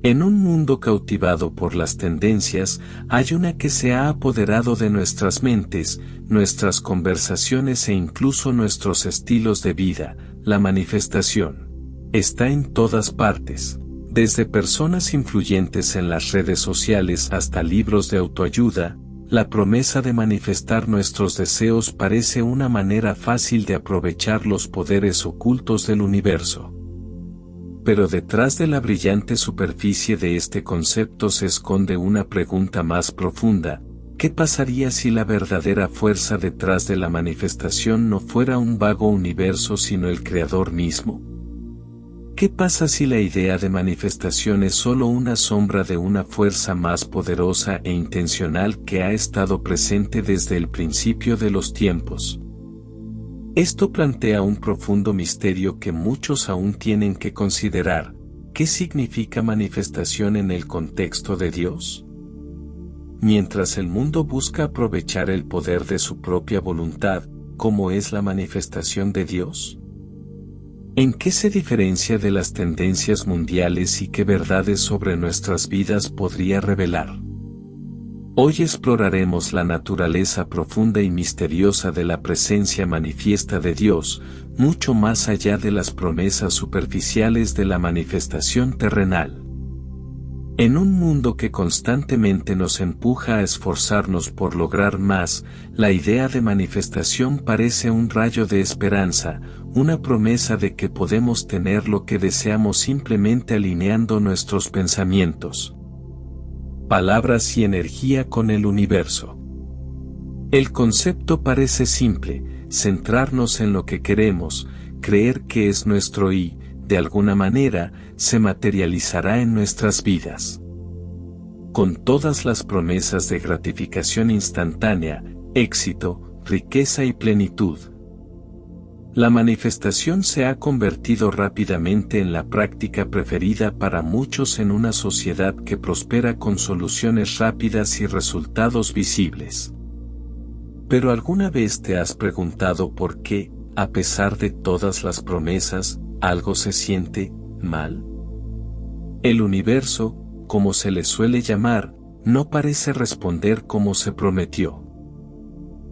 En un mundo cautivado por las tendencias, hay una que se ha apoderado de nuestras mentes, nuestras conversaciones e incluso nuestros estilos de vida, la manifestación. Está en todas partes, desde personas influyentes en las redes sociales hasta libros de autoayuda. La promesa de manifestar nuestros deseos parece una manera fácil de aprovechar los poderes ocultos del universo. Pero detrás de la brillante superficie de este concepto se esconde una pregunta más profunda: ¿qué pasaría si la verdadera fuerza detrás de la manifestación no fuera un vago universo sino el Creador mismo? ¿Qué pasa si la idea de manifestación es solo una sombra de una fuerza más poderosa e intencional que ha estado presente desde el principio de los tiempos? Esto plantea un profundo misterio que muchos aún tienen que considerar. ¿Qué significa manifestación en el contexto de Dios? Mientras el mundo busca aprovechar el poder de su propia voluntad, ¿cómo es la manifestación de Dios? ¿En qué se diferencia de las tendencias mundiales y qué verdades sobre nuestras vidas podría revelar? Hoy exploraremos la naturaleza profunda y misteriosa de la presencia manifiesta de Dios, mucho más allá de las promesas superficiales de la manifestación terrenal. En un mundo que constantemente nos empuja a esforzarnos por lograr más, la idea de manifestación parece un rayo de esperanza, una promesa de que podemos tener lo que deseamos simplemente alineando nuestros pensamientos, palabras y energía con el universo. El concepto parece simple: centrarnos en lo que queremos, creer que es nuestro y, de alguna manera, se materializará en nuestras vidas. Con todas las promesas de gratificación instantánea, éxito, riqueza y plenitud. La manifestación se ha convertido rápidamente en la práctica preferida para muchos en una sociedad que prospera con soluciones rápidas y resultados visibles. ¿Pero alguna vez te has preguntado por qué, a pesar de todas las promesas, algo se siente mal? El universo, como se le suele llamar, no parece responder como se prometió.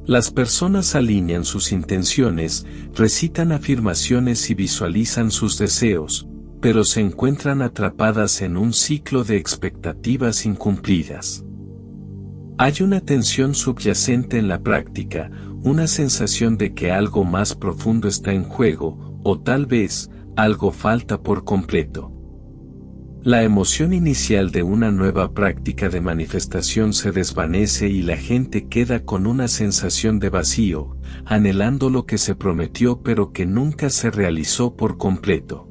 Las personas alinean sus intenciones, recitan afirmaciones y visualizan sus deseos, pero se encuentran atrapadas en un ciclo de expectativas incumplidas. Hay una tensión subyacente en la práctica, una sensación de que algo más profundo está en juego, o tal vez, algo falta por completo. La emoción inicial de una nueva práctica de manifestación se desvanece y la gente queda con una sensación de vacío, anhelando lo que se prometió pero que nunca se realizó por completo.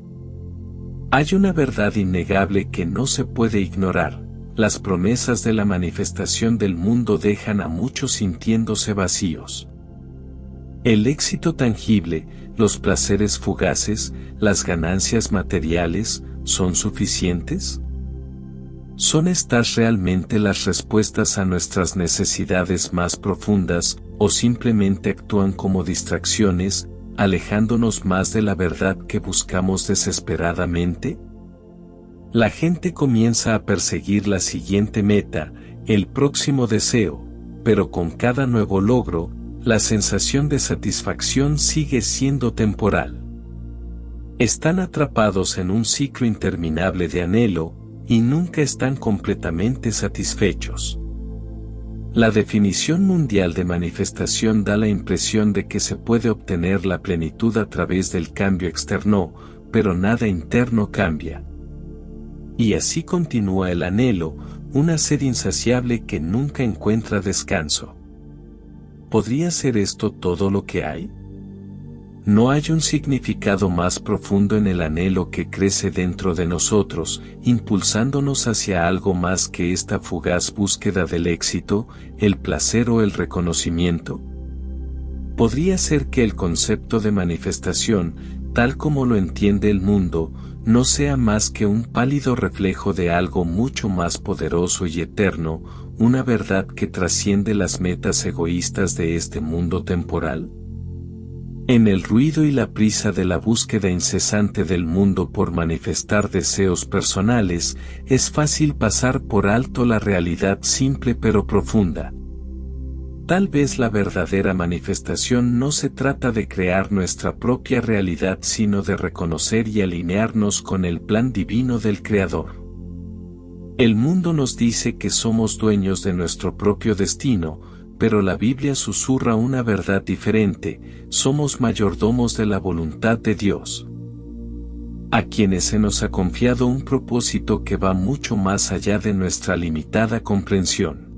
Hay una verdad innegable que no se puede ignorar: las promesas de la manifestación del mundo dejan a muchos sintiéndose vacíos. El éxito tangible, los placeres fugaces, las ganancias materiales, ¿son suficientes? ¿Son estas realmente las respuestas a nuestras necesidades más profundas, o simplemente actúan como distracciones, alejándonos más de la verdad que buscamos desesperadamente? La gente comienza a perseguir la siguiente meta, el próximo deseo, pero con cada nuevo logro, la sensación de satisfacción sigue siendo temporal. Están atrapados en un ciclo interminable de anhelo, y nunca están completamente satisfechos. La definición mundial de manifestación da la impresión de que se puede obtener la plenitud a través del cambio externo, pero nada interno cambia. Y así continúa el anhelo, una sed insaciable que nunca encuentra descanso. ¿Podría ser esto todo lo que hay? ¿No hay un significado más profundo en el anhelo que crece dentro de nosotros, impulsándonos hacia algo más que esta fugaz búsqueda del éxito, el placer o el reconocimiento? ¿Podría ser que el concepto de manifestación, tal como lo entiende el mundo, no sea más que un pálido reflejo de algo mucho más poderoso y eterno, una verdad que trasciende las metas egoístas de este mundo temporal? En el ruido y la prisa de la búsqueda incesante del mundo por manifestar deseos personales, es fácil pasar por alto la realidad simple pero profunda. Tal vez la verdadera manifestación no se trata de crear nuestra propia realidad, sino de reconocer y alinearnos con el plan divino del Creador. El mundo nos dice que somos dueños de nuestro propio destino, pero la Biblia susurra una verdad diferente: somos mayordomos de la voluntad de Dios, a quienes se nos ha confiado un propósito que va mucho más allá de nuestra limitada comprensión.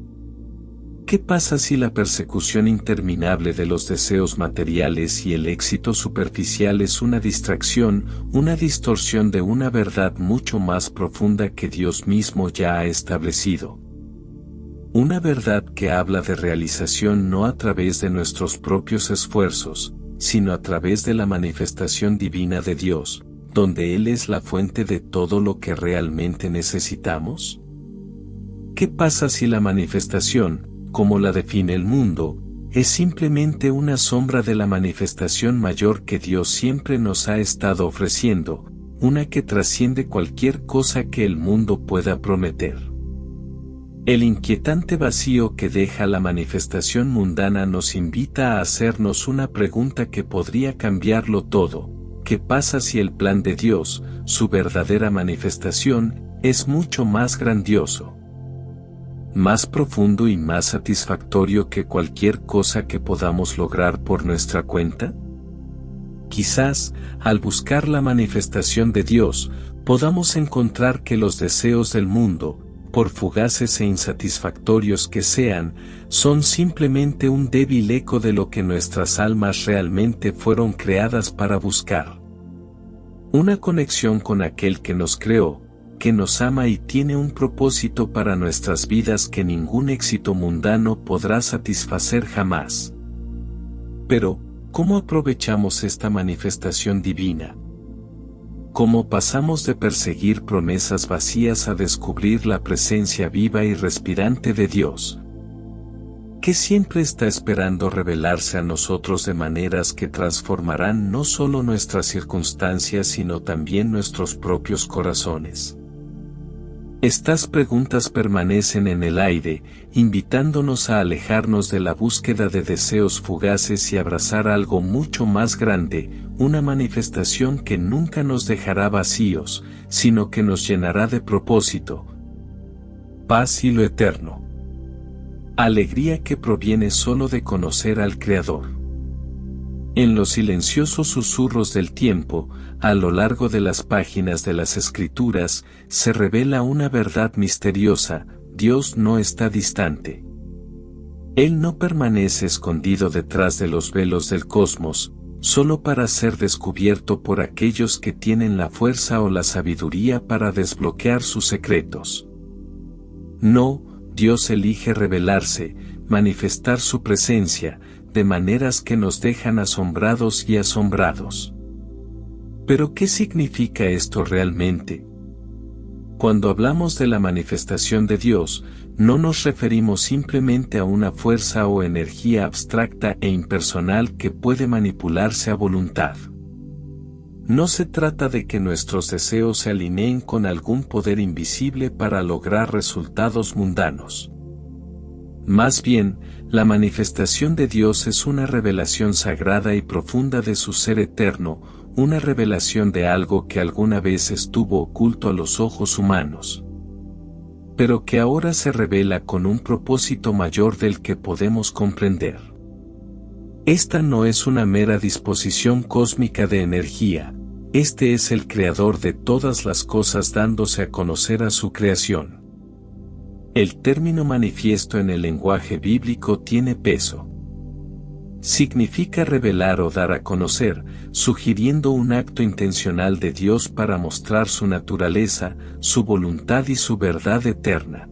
¿Qué pasa si la persecución interminable de los deseos materiales y el éxito superficial es una distracción, una distorsión de una verdad mucho más profunda que Dios mismo ya ha establecido? Una verdad que habla de realización no a través de nuestros propios esfuerzos, sino a través de la manifestación divina de Dios, donde Él es la fuente de todo lo que realmente necesitamos. ¿Qué pasa si la manifestación, como la define el mundo, es simplemente una sombra de la manifestación mayor que Dios siempre nos ha estado ofreciendo, una que trasciende cualquier cosa que el mundo pueda prometer? El inquietante vacío que deja la manifestación mundana nos invita a hacernos una pregunta que podría cambiarlo todo: ¿qué pasa si el plan de Dios, su verdadera manifestación, es mucho más grandioso, más profundo y más satisfactorio que cualquier cosa que podamos lograr por nuestra cuenta? Quizás, al buscar la manifestación de Dios, podamos encontrar que los deseos del mundo, por fugaces e insatisfactorios que sean, son simplemente un débil eco de lo que nuestras almas realmente fueron creadas para buscar: una conexión con aquel que nos creó, que nos ama y tiene un propósito para nuestras vidas que ningún éxito mundano podrá satisfacer jamás. Pero, ¿cómo aprovechamos esta manifestación divina? ¿Cómo pasamos de perseguir promesas vacías a descubrir la presencia viva y respirante de Dios, que siempre está esperando revelarse a nosotros de maneras que transformarán no solo nuestras circunstancias sino también nuestros propios corazones? Estas preguntas permanecen en el aire, invitándonos a alejarnos de la búsqueda de deseos fugaces y abrazar algo mucho más grande, una manifestación que nunca nos dejará vacíos, sino que nos llenará de propósito, paz y lo eterno. Alegría que proviene solo de conocer al Creador. En los silenciosos susurros del tiempo, a lo largo de las páginas de las Escrituras, se revela una verdad misteriosa: Dios no está distante. Él no permanece escondido detrás de los velos del cosmos, solo para ser descubierto por aquellos que tienen la fuerza o la sabiduría para desbloquear sus secretos. No, Dios elige revelarse, manifestar su presencia, de maneras que nos dejan asombrados y asombrados. ¿Pero qué significa esto realmente? Cuando hablamos de la manifestación de Dios, no nos referimos simplemente a una fuerza o energía abstracta e impersonal que puede manipularse a voluntad. No se trata de que nuestros deseos se alineen con algún poder invisible para lograr resultados mundanos. Más bien, la manifestación de Dios es una revelación sagrada y profunda de su ser eterno, una revelación de algo que alguna vez estuvo oculto a los ojos humanos, pero que ahora se revela con un propósito mayor del que podemos comprender. Esta no es una mera disposición cósmica de energía, este es el Creador de todas las cosas dándose a conocer a su creación. El término manifiesto en el lenguaje bíblico tiene peso. Significa revelar o dar a conocer, sugiriendo un acto intencional de Dios para mostrar su naturaleza, su voluntad y su verdad eterna.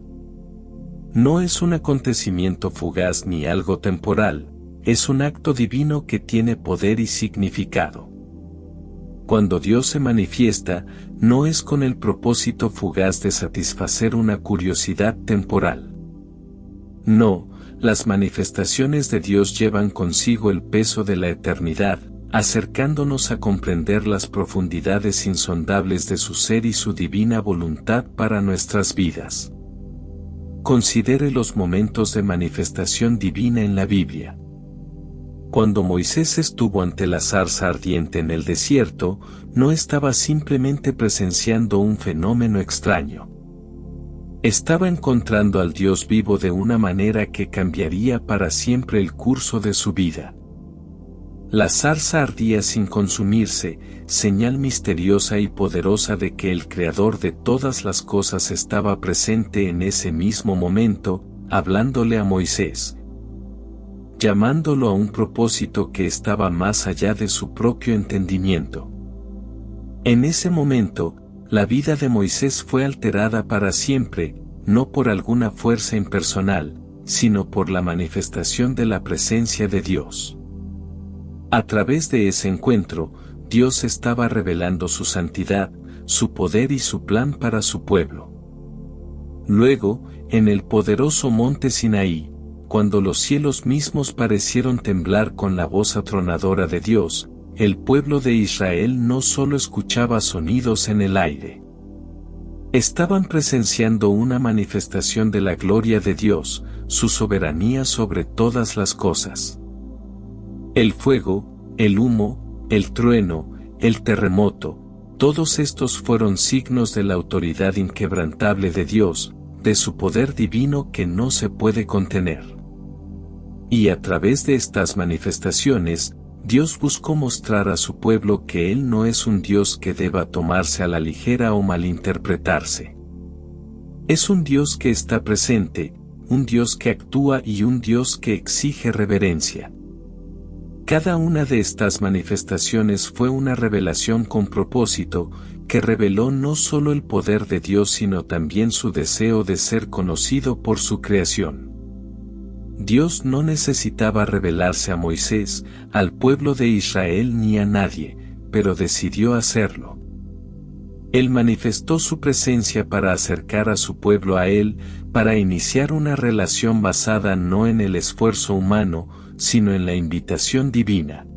No es un acontecimiento fugaz ni algo temporal, es un acto divino que tiene poder y significado. Cuando Dios se manifiesta, no es con el propósito fugaz de satisfacer una curiosidad temporal. No, las manifestaciones de Dios llevan consigo el peso de la eternidad, acercándonos a comprender las profundidades insondables de su ser y su divina voluntad para nuestras vidas. Considere los momentos de manifestación divina en la Biblia. Cuando Moisés estuvo ante la zarza ardiente en el desierto, no estaba simplemente presenciando un fenómeno extraño. Estaba encontrando al Dios vivo de una manera que cambiaría para siempre el curso de su vida. La zarza ardía sin consumirse, señal misteriosa y poderosa de que el Creador de todas las cosas estaba presente en ese mismo momento, hablándole a Moisés, llamándolo a un propósito que estaba más allá de su propio entendimiento. En ese momento, la vida de Moisés fue alterada para siempre, no por alguna fuerza impersonal, sino por la manifestación de la presencia de Dios. A través de ese encuentro, Dios estaba revelando su santidad, su poder y su plan para su pueblo. Luego, en el poderoso monte Sinaí, cuando los cielos mismos parecieron temblar con la voz atronadora de Dios, el pueblo de Israel no solo escuchaba sonidos en el aire. Estaban presenciando una manifestación de la gloria de Dios, su soberanía sobre todas las cosas. El fuego, el humo, el trueno, el terremoto, todos estos fueron signos de la autoridad inquebrantable de Dios, de su poder divino que no se puede contener. Y a través de estas manifestaciones, Dios buscó mostrar a su pueblo que Él no es un Dios que deba tomarse a la ligera o malinterpretarse. Es un Dios que está presente, un Dios que actúa y un Dios que exige reverencia. Cada una de estas manifestaciones fue una revelación con propósito, que reveló no solo el poder de Dios sino también su deseo de ser conocido por su creación. Dios no necesitaba revelarse a Moisés, al pueblo de Israel ni a nadie, pero decidió hacerlo. Él manifestó su presencia para acercar a su pueblo a Él, para iniciar una relación basada no en el esfuerzo humano, sino en la invitación divina.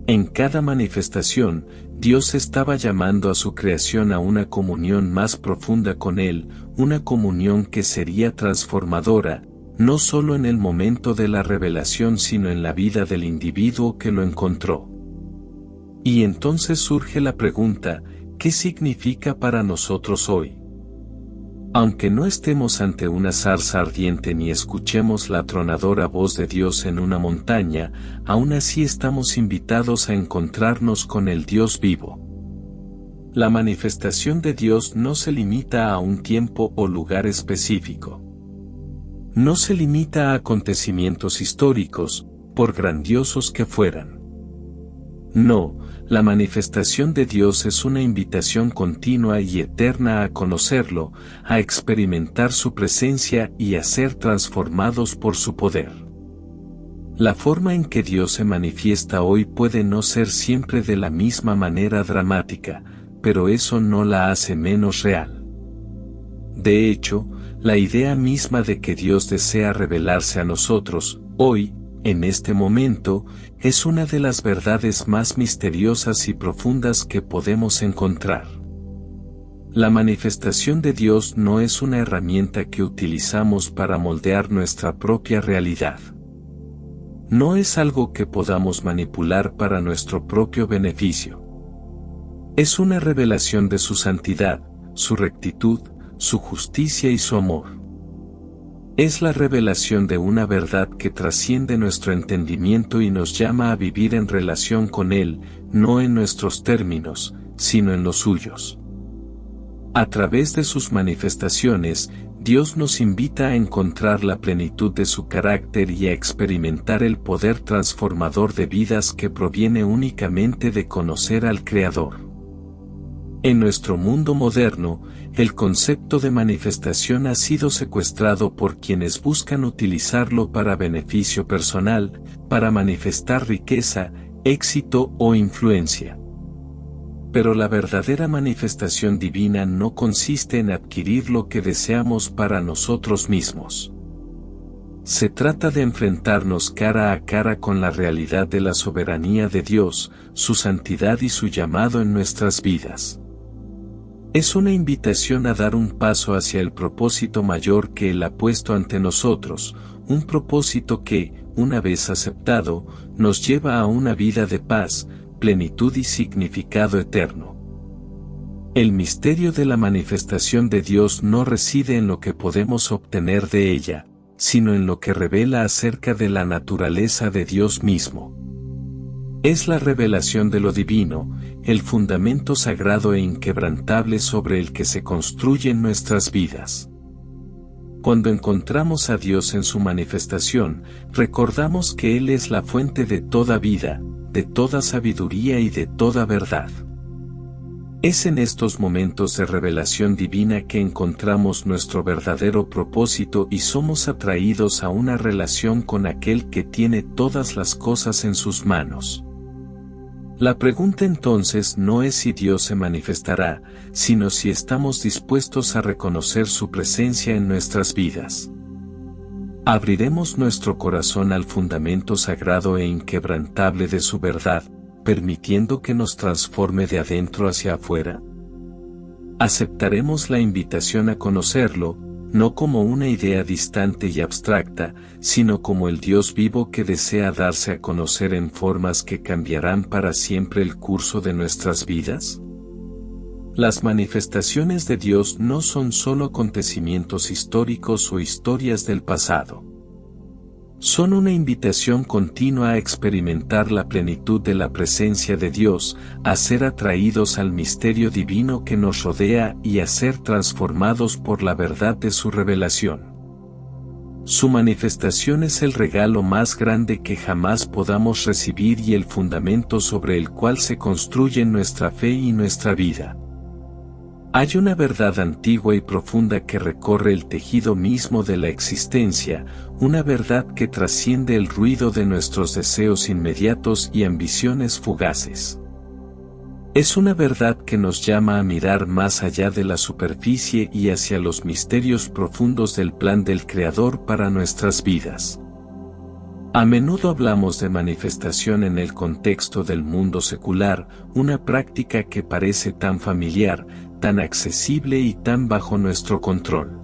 En cada manifestación, Dios estaba llamando a su creación a una comunión más profunda con Él, una comunión que sería transformadora, no solo en el momento de la revelación sino en la vida del individuo que lo encontró. Y entonces surge la pregunta, ¿qué significa para nosotros hoy? Aunque no estemos ante una zarza ardiente ni escuchemos la atronadora voz de Dios en una montaña, aún así estamos invitados a encontrarnos con el Dios vivo. La manifestación de Dios no se limita a un tiempo o lugar específico. No se limita a acontecimientos históricos, por grandiosos que fueran. No, la manifestación de Dios es una invitación continua y eterna a conocerlo, a experimentar su presencia y a ser transformados por su poder. La forma en que Dios se manifiesta hoy puede no ser siempre de la misma manera dramática, pero eso no la hace menos real. De hecho, la idea misma de que Dios desea revelarse a nosotros, hoy, en este momento, es una de las verdades más misteriosas y profundas que podemos encontrar. La manifestación de Dios no es una herramienta que utilizamos para moldear nuestra propia realidad. No es algo que podamos manipular para nuestro propio beneficio. Es una revelación de su santidad, su rectitud, su justicia y su amor. Es la revelación de una verdad que trasciende nuestro entendimiento y nos llama a vivir en relación con Él, no en nuestros términos, sino en los suyos. A través de sus manifestaciones, Dios nos invita a encontrar la plenitud de su carácter y a experimentar el poder transformador de vidas que proviene únicamente de conocer al Creador. En nuestro mundo moderno, el concepto de manifestación ha sido secuestrado por quienes buscan utilizarlo para beneficio personal, para manifestar riqueza, éxito o influencia. Pero la verdadera manifestación divina no consiste en adquirir lo que deseamos para nosotros mismos. Se trata de enfrentarnos cara a cara con la realidad de la soberanía de Dios, su santidad y su llamado en nuestras vidas. Es una invitación a dar un paso hacia el propósito mayor que Él ha puesto ante nosotros, un propósito que, una vez aceptado, nos lleva a una vida de paz, plenitud y significado eterno. El misterio de la manifestación de Dios no reside en lo que podemos obtener de ella, sino en lo que revela acerca de la naturaleza de Dios mismo. Es la revelación de lo divino, el fundamento sagrado e inquebrantable sobre el que se construyen nuestras vidas. Cuando encontramos a Dios en su manifestación, recordamos que Él es la fuente de toda vida, de toda sabiduría y de toda verdad. Es en estos momentos de revelación divina que encontramos nuestro verdadero propósito y somos atraídos a una relación con aquel que tiene todas las cosas en sus manos. La pregunta entonces no es si Dios se manifestará, sino si estamos dispuestos a reconocer su presencia en nuestras vidas. ¿Abriremos nuestro corazón al fundamento sagrado e inquebrantable de su verdad, permitiendo que nos transforme de adentro hacia afuera? ¿Aceptaremos la invitación a conocerlo, no como una idea distante y abstracta, sino como el Dios vivo que desea darse a conocer en formas que cambiarán para siempre el curso de nuestras vidas? Las manifestaciones de Dios no son solo acontecimientos históricos o historias del pasado. Son una invitación continua a experimentar la plenitud de la presencia de Dios, a ser atraídos al misterio divino que nos rodea y a ser transformados por la verdad de su revelación. Su manifestación es el regalo más grande que jamás podamos recibir y el fundamento sobre el cual se construyen nuestra fe y nuestra vida. Hay una verdad antigua y profunda que recorre el tejido mismo de la existencia, una verdad que trasciende el ruido de nuestros deseos inmediatos y ambiciones fugaces. Es una verdad que nos llama a mirar más allá de la superficie y hacia los misterios profundos del plan del Creador para nuestras vidas. A menudo hablamos de manifestación en el contexto del mundo secular, una práctica que parece tan familiar, tan accesible y tan bajo nuestro control.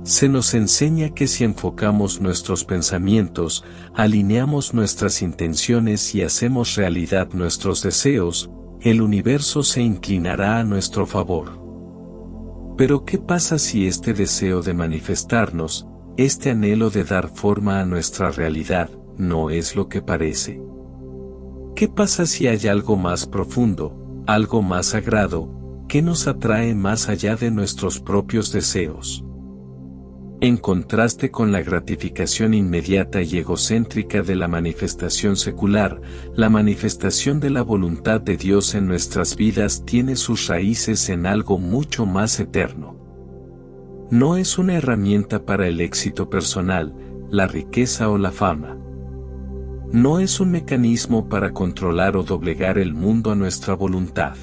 Se nos enseña que si enfocamos nuestros pensamientos, alineamos nuestras intenciones y hacemos realidad nuestros deseos, el universo se inclinará a nuestro favor. Pero ¿qué pasa si este deseo de manifestarnos, este anhelo de dar forma a nuestra realidad, no es lo que parece? ¿Qué pasa si hay algo más profundo, algo más sagrado, que nos atrae más allá de nuestros propios deseos? En contraste con la gratificación inmediata y egocéntrica de la manifestación secular, la manifestación de la voluntad de Dios en nuestras vidas tiene sus raíces en algo mucho más eterno. No es una herramienta para el éxito personal, la riqueza o la fama. No es un mecanismo para controlar o doblegar el mundo a nuestra voluntad.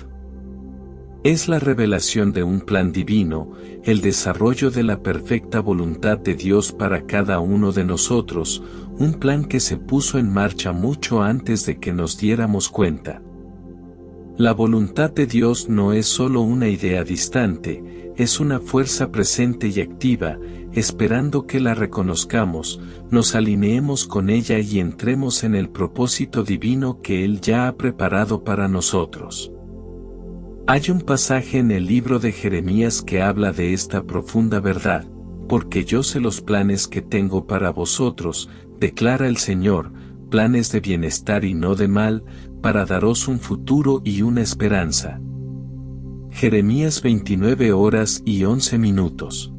Es la revelación de un plan divino, el desarrollo de la perfecta voluntad de Dios para cada uno de nosotros, un plan que se puso en marcha mucho antes de que nos diéramos cuenta. La voluntad de Dios no es solo una idea distante, es una fuerza presente y activa, esperando que la reconozcamos, nos alineemos con ella y entremos en el propósito divino que Él ya ha preparado para nosotros. Hay un pasaje en el libro de Jeremías que habla de esta profunda verdad, porque yo sé los planes que tengo para vosotros, declara el Señor, planes de bienestar y no de mal, para daros un futuro y una esperanza. Jeremías 29:11.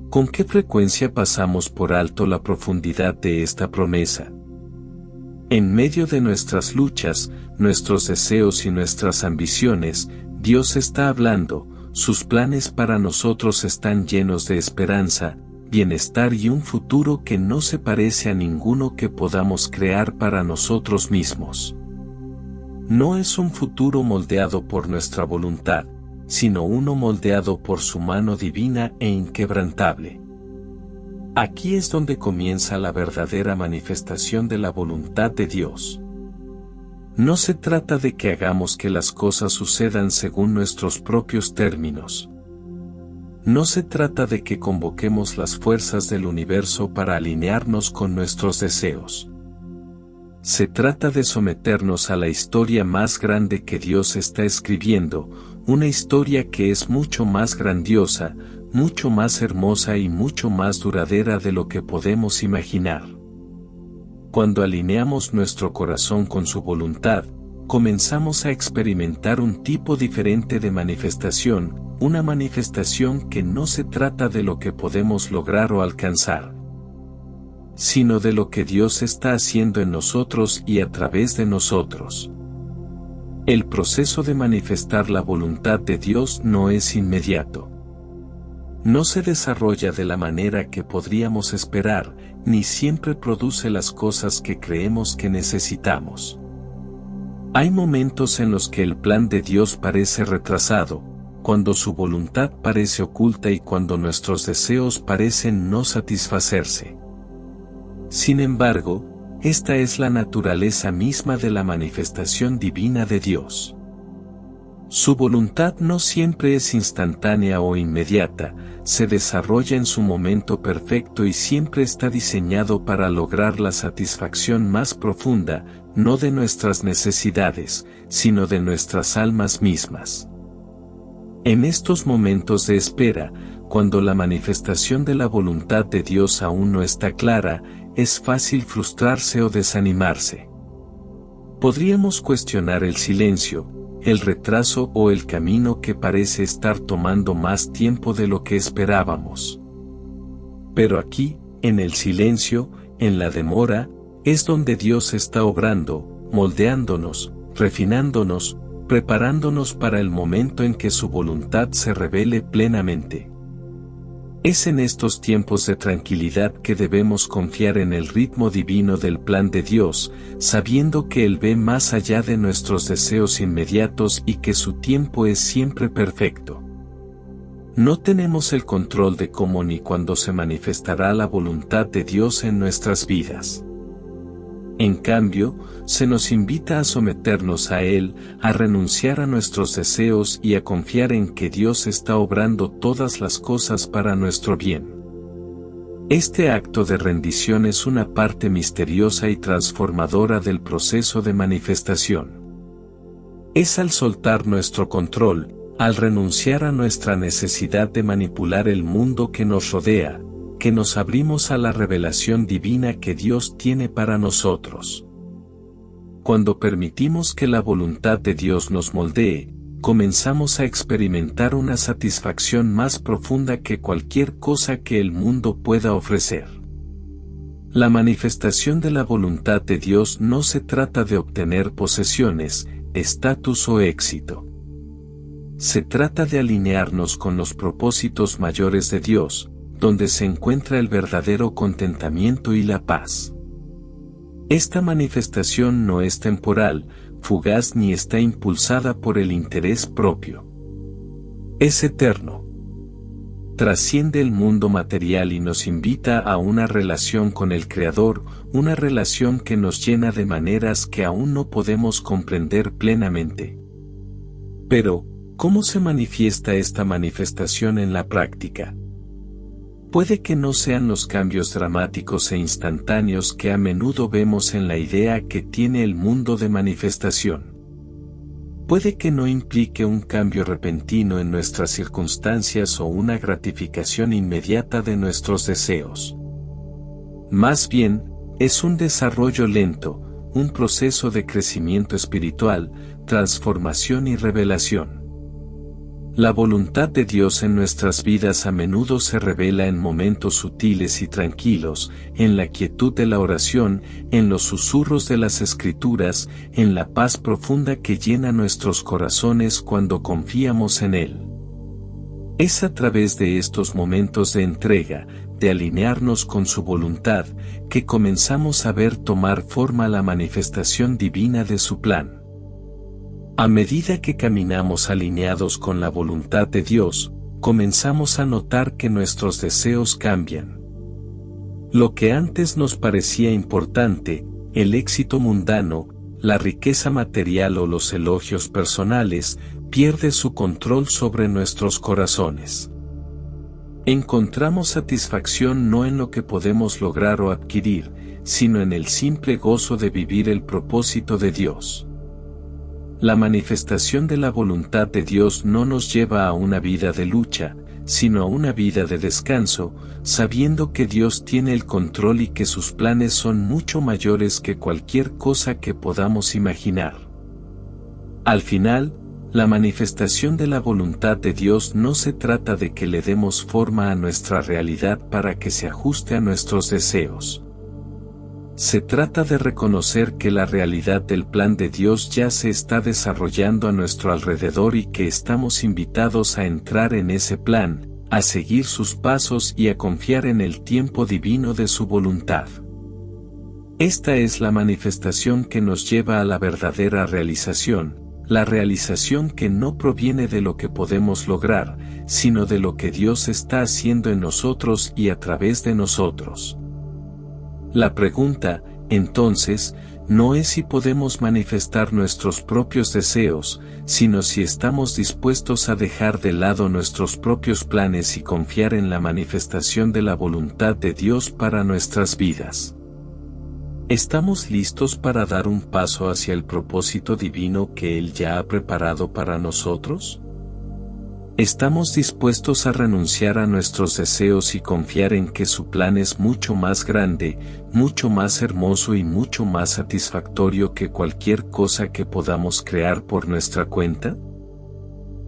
¿Con qué frecuencia pasamos por alto la profundidad de esta promesa? En medio de nuestras luchas, nuestros deseos y nuestras ambiciones, Dios está hablando, sus planes para nosotros están llenos de esperanza, bienestar y un futuro que no se parece a ninguno que podamos crear para nosotros mismos. No es un futuro moldeado por nuestra voluntad, sino uno moldeado por su mano divina e inquebrantable. Aquí es donde comienza la verdadera manifestación de la voluntad de Dios. No se trata de que hagamos que las cosas sucedan según nuestros propios términos. No se trata de que convoquemos las fuerzas del universo para alinearnos con nuestros deseos. Se trata de someternos a la historia más grande que Dios está escribiendo, una historia que es mucho más grandiosa, mucho más hermosa y mucho más duradera de lo que podemos imaginar. Cuando alineamos nuestro corazón con su voluntad, comenzamos a experimentar un tipo diferente de manifestación, una manifestación que no se trata de lo que podemos lograr o alcanzar, sino de lo que Dios está haciendo en nosotros y a través de nosotros. El proceso de manifestar la voluntad de Dios no es inmediato. No se desarrolla de la manera que podríamos esperar, ni siempre produce las cosas que creemos que necesitamos. Hay momentos en los que el plan de Dios parece retrasado, cuando su voluntad parece oculta y cuando nuestros deseos parecen no satisfacerse. Sin embargo, esta es la naturaleza misma de la manifestación divina de Dios. Su voluntad no siempre es instantánea o inmediata, se desarrolla en su momento perfecto y siempre está diseñado para lograr la satisfacción más profunda, no de nuestras necesidades, sino de nuestras almas mismas. En estos momentos de espera, cuando la manifestación de la voluntad de Dios aún no está clara, es fácil frustrarse o desanimarse. Podríamos cuestionar el silencio, el retraso o el camino que parece estar tomando más tiempo de lo que esperábamos. Pero aquí, en el silencio, en la demora, es donde Dios está obrando, moldeándonos, refinándonos, preparándonos para el momento en que su voluntad se revele plenamente. Es en estos tiempos de tranquilidad que debemos confiar en el ritmo divino del plan de Dios, sabiendo que Él ve más allá de nuestros deseos inmediatos y que su tiempo es siempre perfecto. No tenemos el control de cómo ni cuándo se manifestará la voluntad de Dios en nuestras vidas. En cambio, se nos invita a someternos a Él, a renunciar a nuestros deseos y a confiar en que Dios está obrando todas las cosas para nuestro bien. Este acto de rendición es una parte misteriosa y transformadora del proceso de manifestación. Es al soltar nuestro control, al renunciar a nuestra necesidad de manipular el mundo que nos rodea, que nos abrimos a la revelación divina que Dios tiene para nosotros. Cuando permitimos que la voluntad de Dios nos moldee, comenzamos a experimentar una satisfacción más profunda que cualquier cosa que el mundo pueda ofrecer. La manifestación de la voluntad de Dios no se trata de obtener posesiones, estatus o éxito. Se trata de alinearnos con los propósitos mayores de Dios, donde se encuentra el verdadero contentamiento y la paz. Esta manifestación no es temporal, fugaz ni está impulsada por el interés propio. Es eterno. Trasciende el mundo material y nos invita a una relación con el Creador, una relación que nos llena de maneras que aún no podemos comprender plenamente. Pero, ¿cómo se manifiesta esta manifestación en la práctica? Puede que no sean los cambios dramáticos e instantáneos que a menudo vemos en la idea que tiene el mundo de manifestación. Puede que no implique un cambio repentino en nuestras circunstancias o una gratificación inmediata de nuestros deseos. Más bien, es un desarrollo lento, un proceso de crecimiento espiritual, transformación y revelación. La voluntad de Dios en nuestras vidas a menudo se revela en momentos sutiles y tranquilos, en la quietud de la oración, en los susurros de las Escrituras, en la paz profunda que llena nuestros corazones cuando confiamos en Él. Es a través de estos momentos de entrega, de alinearnos con su voluntad, que comenzamos a ver tomar forma la manifestación divina de su plan. A medida que caminamos alineados con la voluntad de Dios, comenzamos a notar que nuestros deseos cambian. Lo que antes nos parecía importante, el éxito mundano, la riqueza material o los elogios personales, pierde su control sobre nuestros corazones. Encontramos satisfacción no en lo que podemos lograr o adquirir, sino en el simple gozo de vivir el propósito de Dios. La manifestación de la voluntad de Dios no nos lleva a una vida de lucha, sino a una vida de descanso, sabiendo que Dios tiene el control y que sus planes son mucho mayores que cualquier cosa que podamos imaginar. Al final, la manifestación de la voluntad de Dios no se trata de que le demos forma a nuestra realidad para que se ajuste a nuestros deseos. Se trata de reconocer que la realidad del plan de Dios ya se está desarrollando a nuestro alrededor y que estamos invitados a entrar en ese plan, a seguir sus pasos y a confiar en el tiempo divino de su voluntad. Esta es la manifestación que nos lleva a la verdadera realización, la realización que no proviene de lo que podemos lograr, sino de lo que Dios está haciendo en nosotros y a través de nosotros. La pregunta, entonces, no es si podemos manifestar nuestros propios deseos, sino si estamos dispuestos a dejar de lado nuestros propios planes y confiar en la manifestación de la voluntad de Dios para nuestras vidas. ¿Estamos listos para dar un paso hacia el propósito divino que Él ya ha preparado para nosotros? ¿Estamos dispuestos a renunciar a nuestros deseos y confiar en que su plan es mucho más grande, mucho más hermoso y mucho más satisfactorio que cualquier cosa que podamos crear por nuestra cuenta?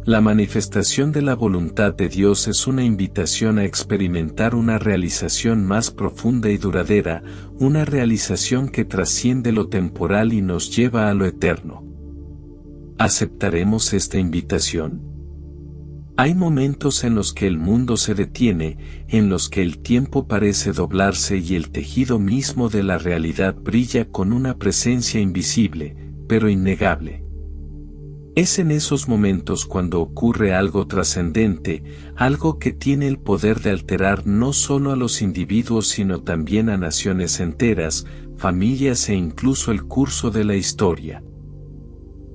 La manifestación de la voluntad de Dios es una invitación a experimentar una realización más profunda y duradera, una realización que trasciende lo temporal y nos lleva a lo eterno. ¿Aceptaremos esta invitación? Hay momentos en los que el mundo se detiene, en los que el tiempo parece doblarse y el tejido mismo de la realidad brilla con una presencia invisible, pero innegable. Es en esos momentos cuando ocurre algo trascendente, algo que tiene el poder de alterar no solo a los individuos sino también a naciones enteras, familias e incluso el curso de la historia.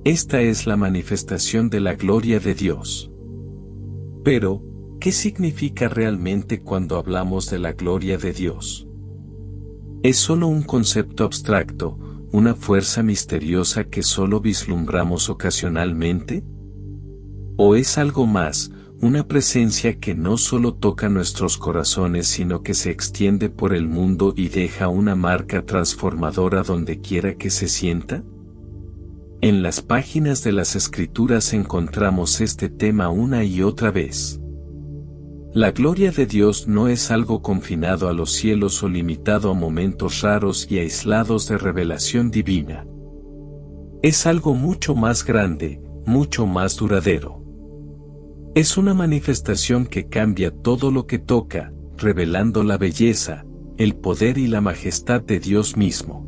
Esta es la manifestación de la gloria de Dios. Pero, ¿qué significa realmente cuando hablamos de la gloria de Dios? ¿Es solo un concepto abstracto, una fuerza misteriosa que solo vislumbramos ocasionalmente? ¿O es algo más, una presencia que no solo toca nuestros corazones sino que se extiende por el mundo y deja una marca transformadora donde quiera que se sienta? En las páginas de las Escrituras encontramos este tema una y otra vez. La gloria de Dios no es algo confinado a los cielos o limitado a momentos raros y aislados de revelación divina. Es algo mucho más grande, mucho más duradero. Es una manifestación que cambia todo lo que toca, revelando la belleza, el poder y la majestad de Dios mismo.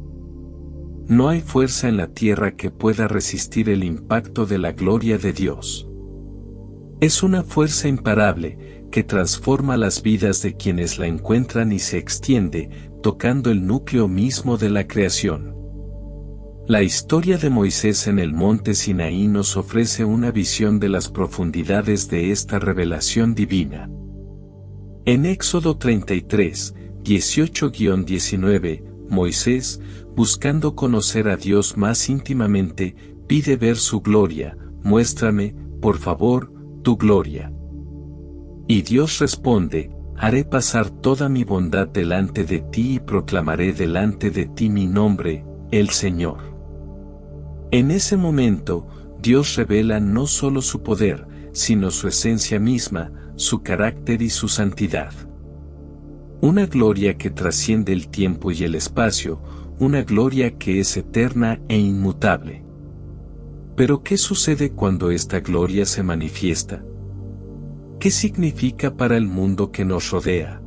No hay fuerza en la tierra que pueda resistir el impacto de la gloria de Dios. Es una fuerza imparable, que transforma las vidas de quienes la encuentran y se extiende, tocando el núcleo mismo de la creación. La historia de Moisés en el monte Sinaí nos ofrece una visión de las profundidades de esta revelación divina. En Éxodo 33, 18-19, Moisés, buscando conocer a Dios más íntimamente, pide ver su gloria. Muéstrame, por favor, tu gloria. Y Dios responde, haré pasar toda mi bondad delante de ti y proclamaré delante de ti mi nombre, el Señor. En ese momento, Dios revela no solo su poder, sino su esencia misma, su carácter y su santidad. Una gloria que trasciende el tiempo y el espacio, una gloria que es eterna e inmutable. Pero ¿qué sucede cuando esta gloria se manifiesta? ¿Qué significa para el mundo que nos rodea?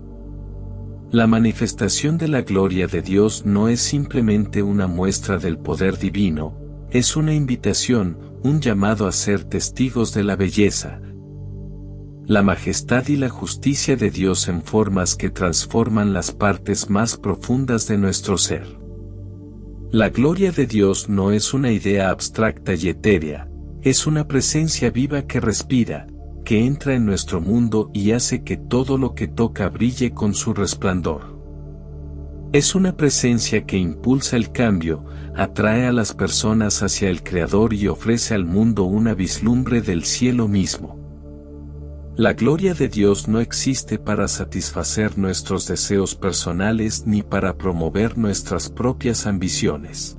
La manifestación de la gloria de Dios no es simplemente una muestra del poder divino, es una invitación, un llamado a ser testigos de la belleza, la majestad y la justicia de Dios en formas que transforman las partes más profundas de nuestro ser. La gloria de Dios no es una idea abstracta y etérea, es una presencia viva que respira, que entra en nuestro mundo y hace que todo lo que toca brille con su resplandor. Es una presencia que impulsa el cambio, atrae a las personas hacia el Creador y ofrece al mundo una vislumbre del cielo mismo. La gloria de Dios no existe para satisfacer nuestros deseos personales ni para promover nuestras propias ambiciones.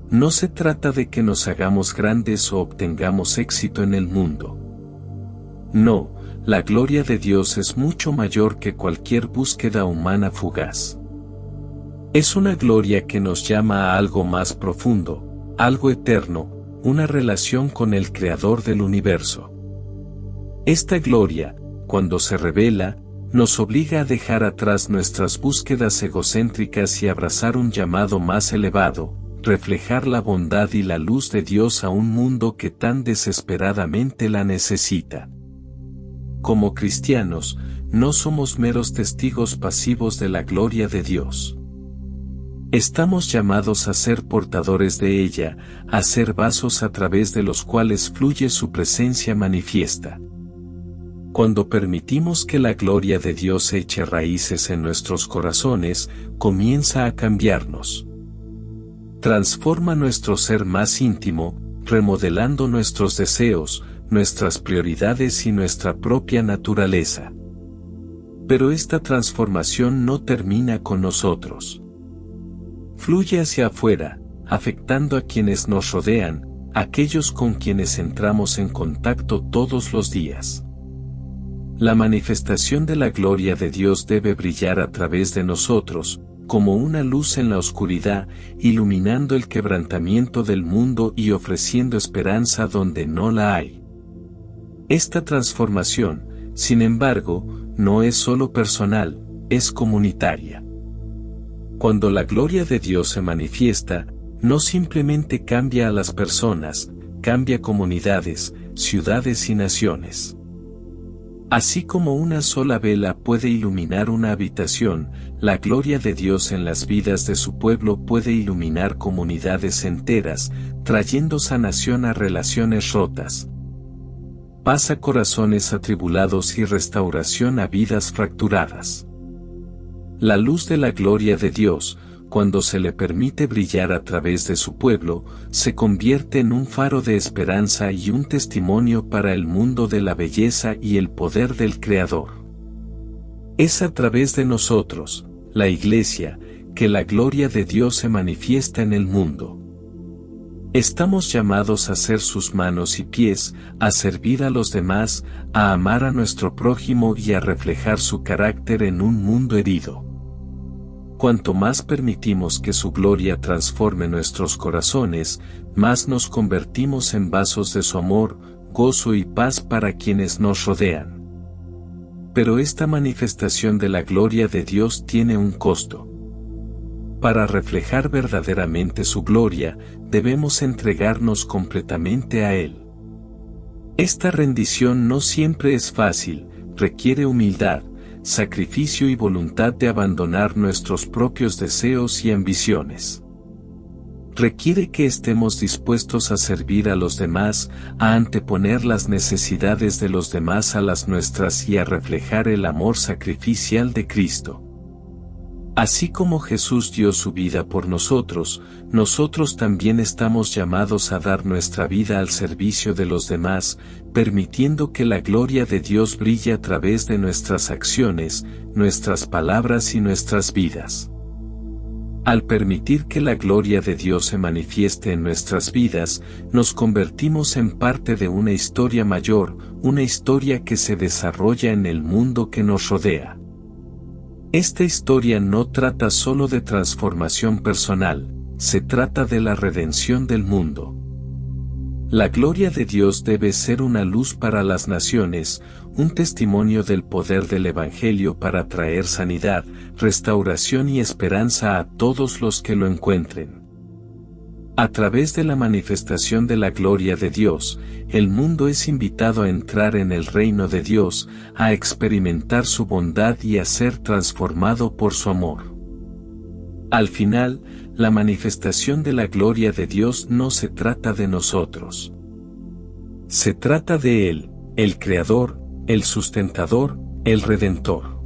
No se trata de que nos hagamos grandes o obtengamos éxito en el mundo. No, la gloria de Dios es mucho mayor que cualquier búsqueda humana fugaz. Es una gloria que nos llama a algo más profundo, algo eterno, una relación con el Creador del universo. Esta gloria, cuando se revela, nos obliga a dejar atrás nuestras búsquedas egocéntricas y abrazar un llamado más elevado, reflejar la bondad y la luz de Dios a un mundo que tan desesperadamente la necesita. Como cristianos, no somos meros testigos pasivos de la gloria de Dios. Estamos llamados a ser portadores de ella, a ser vasos a través de los cuales fluye su presencia manifiesta. Cuando permitimos que la gloria de Dios eche raíces en nuestros corazones, comienza a cambiarnos. Transforma nuestro ser más íntimo, remodelando nuestros deseos, nuestras prioridades y nuestra propia naturaleza. Pero esta transformación no termina con nosotros. Fluye hacia afuera, afectando a quienes nos rodean, aquellos con quienes entramos en contacto todos los días. La manifestación de la gloria de Dios debe brillar a través de nosotros, como una luz en la oscuridad, iluminando el quebrantamiento del mundo y ofreciendo esperanza donde no la hay. Esta transformación, sin embargo, no es solo personal, es comunitaria. Cuando la gloria de Dios se manifiesta, no simplemente cambia a las personas, cambia comunidades, ciudades y naciones. Así como una sola vela puede iluminar una habitación, la gloria de Dios en las vidas de su pueblo puede iluminar comunidades enteras, trayendo sanación a relaciones rotas, paz a corazones atribulados y restauración a vidas fracturadas. La luz de la gloria de Dios, cuando se le permite brillar a través de su pueblo, se convierte en un faro de esperanza y un testimonio para el mundo de la belleza y el poder del Creador. Es a través de nosotros, la Iglesia, que la gloria de Dios se manifiesta en el mundo. Estamos llamados a ser sus manos y pies, a servir a los demás, a amar a nuestro prójimo y a reflejar su carácter en un mundo herido. Cuanto más permitimos que su gloria transforme nuestros corazones, más nos convertimos en vasos de su amor, gozo y paz para quienes nos rodean. Pero esta manifestación de la gloria de Dios tiene un costo. Para reflejar verdaderamente su gloria, debemos entregarnos completamente a Él. Esta rendición no siempre es fácil, requiere humildad, sacrificio y voluntad de abandonar nuestros propios deseos y ambiciones. Requiere que estemos dispuestos a servir a los demás, a anteponer las necesidades de los demás a las nuestras y a reflejar el amor sacrificial de Cristo. Así como Jesús dio su vida por nosotros, nosotros también estamos llamados a dar nuestra vida al servicio de los demás, permitiendo que la gloria de Dios brille a través de nuestras acciones, nuestras palabras y nuestras vidas. Al permitir que la gloria de Dios se manifieste en nuestras vidas, nos convertimos en parte de una historia mayor, una historia que se desarrolla en el mundo que nos rodea. Esta historia no trata solo de transformación personal, se trata de la redención del mundo. La gloria de Dios debe ser una luz para las naciones, un testimonio del poder del Evangelio para traer sanidad, restauración y esperanza a todos los que lo encuentren. A través de la manifestación de la gloria de Dios, el mundo es invitado a entrar en el reino de Dios, a experimentar su bondad y a ser transformado por su amor. Al final, la manifestación de la gloria de Dios no se trata de nosotros. Se trata de Él, el Creador, el Sustentador, el Redentor.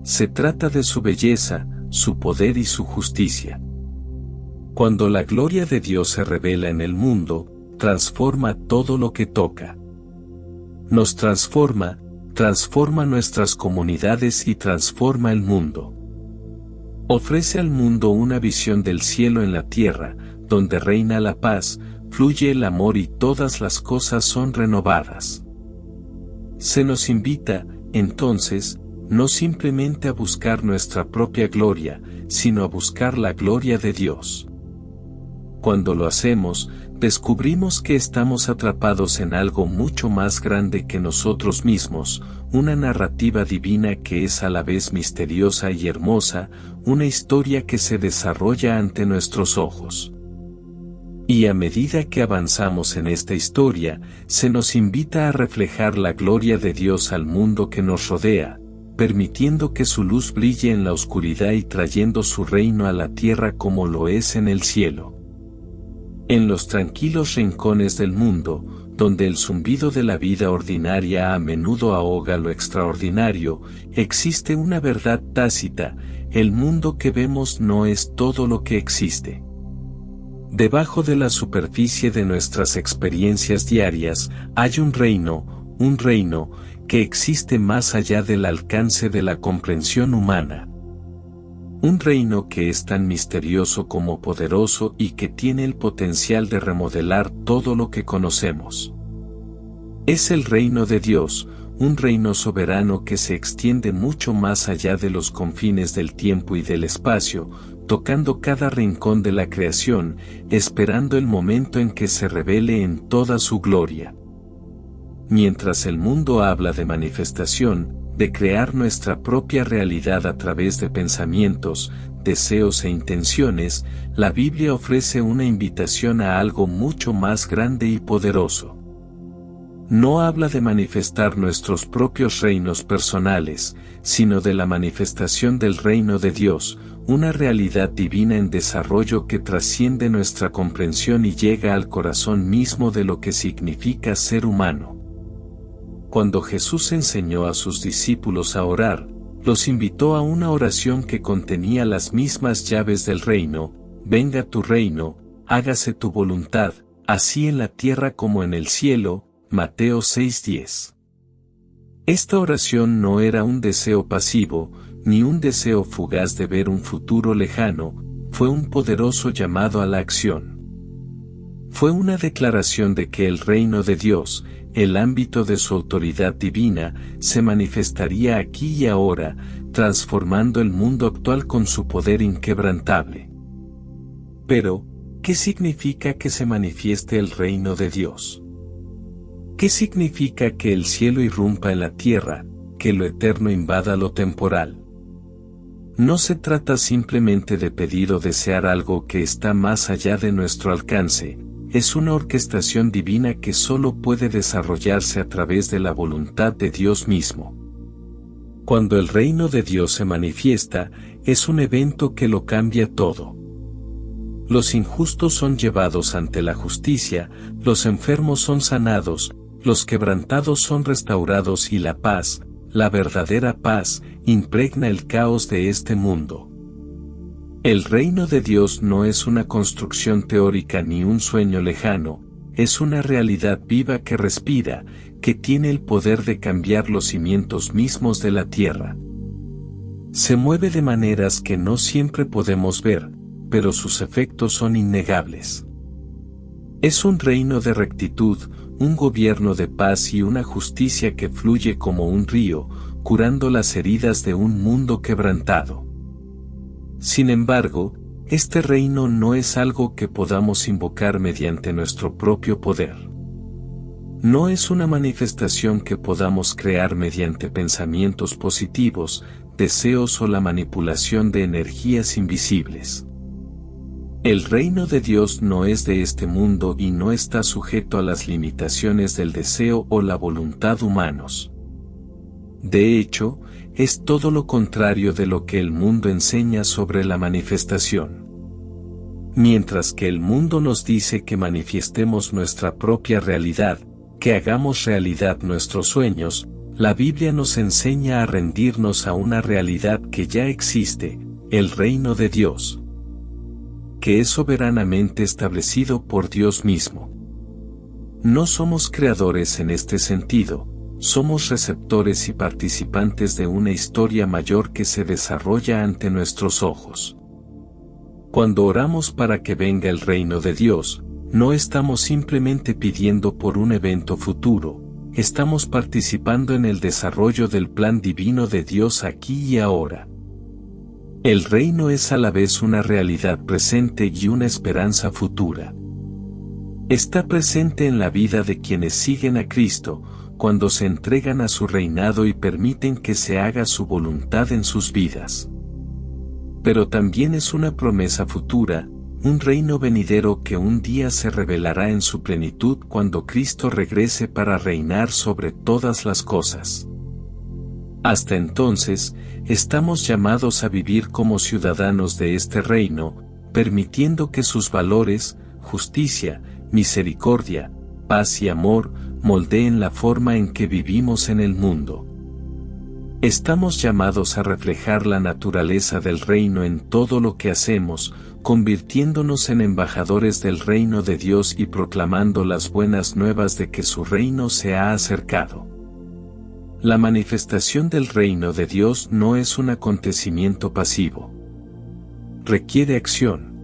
Se trata de su belleza, su poder y su justicia. Cuando la gloria de Dios se revela en el mundo, transforma todo lo que toca. Nos transforma, transforma nuestras comunidades y transforma el mundo. Ofrece al mundo una visión del cielo en la tierra, donde reina la paz, fluye el amor y todas las cosas son renovadas. Se nos invita, entonces, no simplemente a buscar nuestra propia gloria, sino a buscar la gloria de Dios. Cuando lo hacemos, descubrimos que estamos atrapados en algo mucho más grande que nosotros mismos, una narrativa divina que es a la vez misteriosa y hermosa, una historia que se desarrolla ante nuestros ojos. Y a medida que avanzamos en esta historia, se nos invita a reflejar la gloria de Dios al mundo que nos rodea, permitiendo que su luz brille en la oscuridad y trayendo su reino a la tierra como lo es en el cielo. En los tranquilos rincones del mundo, donde el zumbido de la vida ordinaria a menudo ahoga lo extraordinario, existe una verdad tácita: el mundo que vemos no es todo lo que existe. Debajo de la superficie de nuestras experiencias diarias, hay un reino, que existe más allá del alcance de la comprensión humana. Un reino que es tan misterioso como poderoso y que tiene el potencial de remodelar todo lo que conocemos. Es el reino de Dios, un reino soberano que se extiende mucho más allá de los confines del tiempo y del espacio, tocando cada rincón de la creación, esperando el momento en que se revele en toda su gloria. Mientras el mundo habla de manifestación, de crear nuestra propia realidad a través de pensamientos, deseos e intenciones, la Biblia ofrece una invitación a algo mucho más grande y poderoso. No habla de manifestar nuestros propios reinos personales, sino de la manifestación del reino de Dios, una realidad divina en desarrollo que trasciende nuestra comprensión y llega al corazón mismo de lo que significa ser humano. Cuando Jesús enseñó a sus discípulos a orar, los invitó a una oración que contenía las mismas llaves del reino: venga tu reino, hágase tu voluntad, así en la tierra como en el cielo. Mateo 6:10. Esta oración no era un deseo pasivo, ni un deseo fugaz de ver un futuro lejano, fue un poderoso llamado a la acción. Fue una declaración de que el reino de Dios, el ámbito de su autoridad divina, se manifestaría aquí y ahora, transformando el mundo actual con su poder inquebrantable. Pero, ¿qué significa que se manifieste el reino de Dios? ¿Qué significa que el cielo irrumpa en la tierra, que lo eterno invada lo temporal? No se trata simplemente de pedir o desear algo que está más allá de nuestro alcance, es una orquestación divina que solo puede desarrollarse a través de la voluntad de Dios mismo. Cuando el reino de Dios se manifiesta, es un evento que lo cambia todo. Los injustos son llevados ante la justicia, los enfermos son sanados, los quebrantados son restaurados y la paz, la verdadera paz, impregna el caos de este mundo. El reino de Dios no es una construcción teórica ni un sueño lejano, es una realidad viva que respira, que tiene el poder de cambiar los cimientos mismos de la tierra. Se mueve de maneras que no siempre podemos ver, pero sus efectos son innegables. Es un reino de rectitud, un gobierno de paz y una justicia que fluye como un río, curando las heridas de un mundo quebrantado. Sin embargo, este reino no es algo que podamos invocar mediante nuestro propio poder. No es una manifestación que podamos crear mediante pensamientos positivos, deseos o la manipulación de energías invisibles. El reino de Dios no es de este mundo y no está sujeto a las limitaciones del deseo o la voluntad humanos. De hecho, es todo lo contrario de lo que el mundo enseña sobre la manifestación. Mientras que el mundo nos dice que manifestemos nuestra propia realidad, que hagamos realidad nuestros sueños, la Biblia nos enseña a rendirnos a una realidad que ya existe, el reino de Dios, que es soberanamente establecido por Dios mismo. No somos creadores en este sentido, somos receptores y participantes de una historia mayor que se desarrolla ante nuestros ojos. Cuando oramos para que venga el reino de Dios, no estamos simplemente pidiendo por un evento futuro, estamos participando en el desarrollo del plan divino de Dios aquí y ahora. El reino es a la vez una realidad presente y una esperanza futura. Está presente en la vida de quienes siguen a Cristo, cuando se entregan a su reinado y permiten que se haga su voluntad en sus vidas. Pero también es una promesa futura, un reino venidero que un día se revelará en su plenitud cuando Cristo regrese para reinar sobre todas las cosas. Hasta entonces, estamos llamados a vivir como ciudadanos de este reino, permitiendo que sus valores, justicia, misericordia, paz y amor, moldeen la forma en que vivimos en el mundo. Estamos llamados a reflejar la naturaleza del reino en todo lo que hacemos, convirtiéndonos en embajadores del reino de Dios y proclamando las buenas nuevas de que su reino se ha acercado. La manifestación del reino de Dios no es un acontecimiento pasivo. Requiere acción.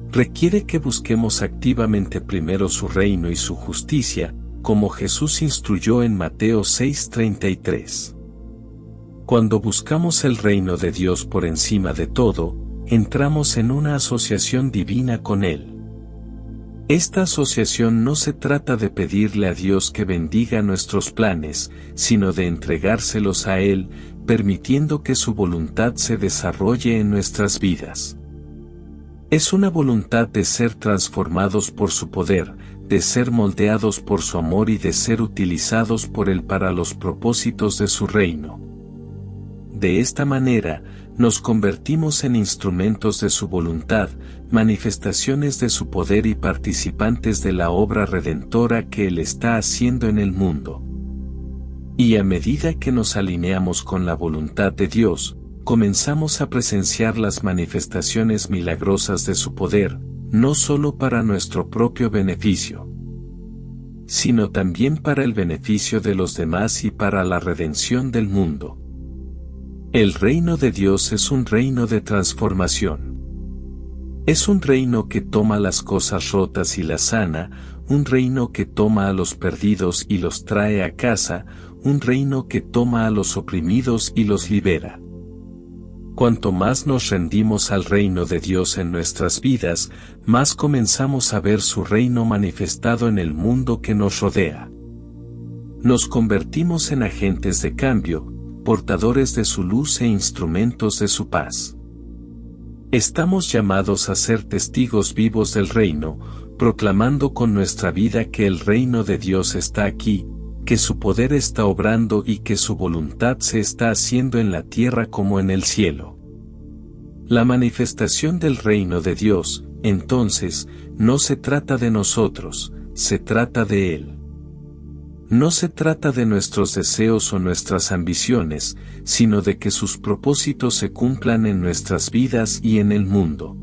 Requiere que busquemos activamente primero su reino y su justicia, como Jesús instruyó en Mateo 6:33. Cuando buscamos el reino de Dios por encima de todo, entramos en una asociación divina con Él. Esta asociación no se trata de pedirle a Dios que bendiga nuestros planes, sino de entregárselos a Él, permitiendo que su voluntad se desarrolle en nuestras vidas. Es una voluntad de ser transformados por su poder, de ser moldeados por su amor y de ser utilizados por Él para los propósitos de su reino. De esta manera, nos convertimos en instrumentos de su voluntad, manifestaciones de su poder y participantes de la obra redentora que Él está haciendo en el mundo. Y a medida que nos alineamos con la voluntad de Dios, comenzamos a presenciar las manifestaciones milagrosas de su poder, no solo para nuestro propio beneficio, sino también para el beneficio de los demás y para la redención del mundo. El reino de Dios es un reino de transformación. Es un reino que toma las cosas rotas y las sana, un reino que toma a los perdidos y los trae a casa, un reino que toma a los oprimidos y los libera. Cuanto más nos rendimos al reino de Dios en nuestras vidas, más comenzamos a ver su reino manifestado en el mundo que nos rodea. Nos convertimos en agentes de cambio, portadores de su luz e instrumentos de su paz. Estamos llamados a ser testigos vivos del reino, proclamando con nuestra vida que el reino de Dios está aquí, que su poder está obrando y que su voluntad se está haciendo en la tierra como en el cielo. La manifestación del reino de Dios, entonces, no se trata de nosotros, se trata de Él. No se trata de nuestros deseos o nuestras ambiciones, sino de que sus propósitos se cumplan en nuestras vidas y en el mundo.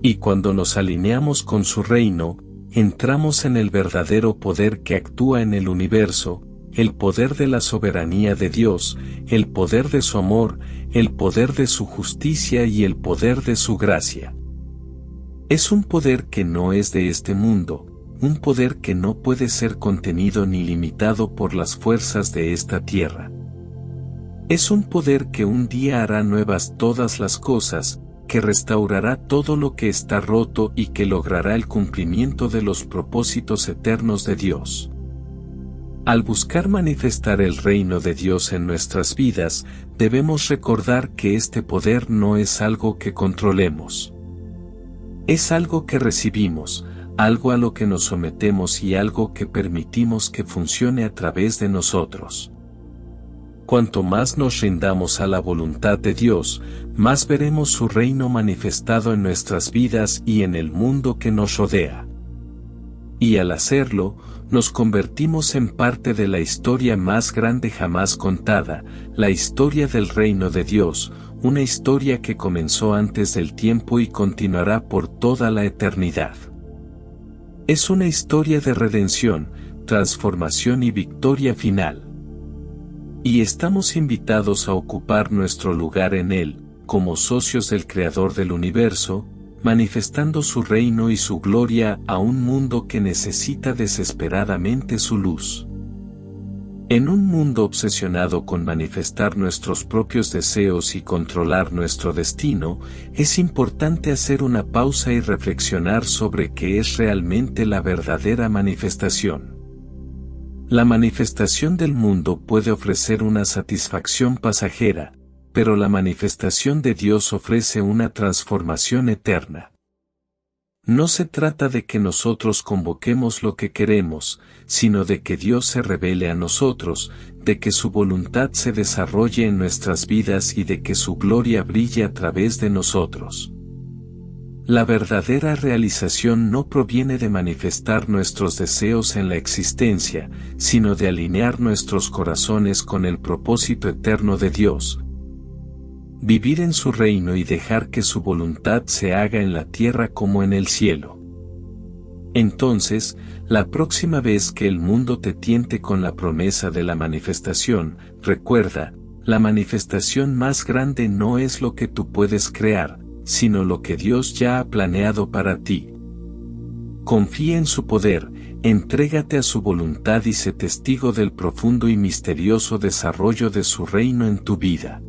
Y cuando nos alineamos con su reino, entramos en el verdadero poder que actúa en el universo, el poder de la soberanía de Dios, el poder de su amor, el poder de su justicia y el poder de su gracia. Es un poder que no es de este mundo, un poder que no puede ser contenido ni limitado por las fuerzas de esta tierra. Es un poder que un día hará nuevas todas las cosas, que restaurará todo lo que está roto y que logrará el cumplimiento de los propósitos eternos de Dios. Al buscar manifestar el reino de Dios en nuestras vidas, debemos recordar que este poder no es algo que controlemos. Es algo que recibimos, algo a lo que nos sometemos y algo que permitimos que funcione a través de nosotros. Cuanto más nos rindamos a la voluntad de Dios, más veremos su reino manifestado en nuestras vidas y en el mundo que nos rodea. Y al hacerlo, nos convertimos en parte de la historia más grande jamás contada, la historia del reino de Dios, una historia que comenzó antes del tiempo y continuará por toda la eternidad. Es una historia de redención, transformación y victoria final. Y estamos invitados a ocupar nuestro lugar en él, como socios del Creador del universo, manifestando su reino y su gloria a un mundo que necesita desesperadamente su luz. En un mundo obsesionado con manifestar nuestros propios deseos y controlar nuestro destino, es importante hacer una pausa y reflexionar sobre qué es realmente la verdadera manifestación. La manifestación del mundo puede ofrecer una satisfacción pasajera, pero la manifestación de Dios ofrece una transformación eterna. No se trata de que nosotros convoquemos lo que queremos, sino de que Dios se revele a nosotros, de que su voluntad se desarrolle en nuestras vidas y de que su gloria brille a través de nosotros. La verdadera realización no proviene de manifestar nuestros deseos en la existencia, sino de alinear nuestros corazones con el propósito eterno de Dios. Vivir en su reino y dejar que su voluntad se haga en la tierra como en el cielo. Entonces, la próxima vez que el mundo te tiente con la promesa de la manifestación, recuerda, la manifestación más grande no es lo que tú puedes crear, sino lo que Dios ya ha planeado para ti. Confía en su poder, entrégate a su voluntad y sé testigo del profundo y misterioso desarrollo de su reino en tu vida.